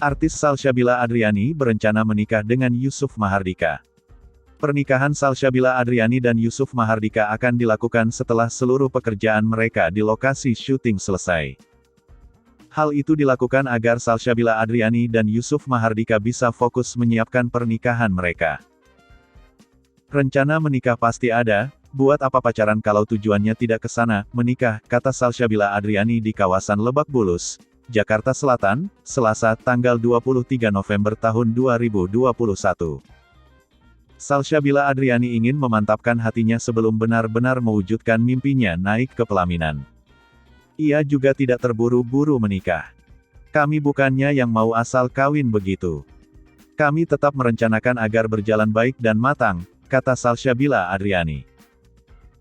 Artis Salsabila Adriani berencana menikah dengan Yusuf Mahardika. Pernikahan Salsabila Adriani dan Yusuf Mahardika akan dilakukan setelah seluruh pekerjaan mereka di lokasi syuting selesai. Hal itu dilakukan agar Salsabila Adriani dan Yusuf Mahardika bisa fokus menyiapkan pernikahan mereka. Rencana menikah pasti ada, buat apa pacaran kalau tujuannya tidak ke sana, menikah, kata Salsabila Adriani di kawasan Lebak Bulus, Jakarta Selatan, Selasa, tanggal 23 November tahun 2021. Salsabila Adriani ingin memantapkan hatinya sebelum benar-benar mewujudkan mimpinya naik ke pelaminan. Ia juga tidak terburu-buru menikah. Kami bukannya yang mau asal kawin begitu. Kami tetap merencanakan agar berjalan baik dan matang, kata Salsabila Adriani.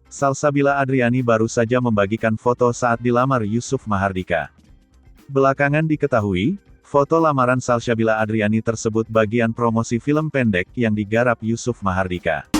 Salsabila Adriani baru saja membagikan foto saat dilamar Yusuf Mahardika. Belakangan diketahui, foto lamaran Salsabila Adriani tersebut bagian promosi film pendek yang digarap Yusuf Mahardika.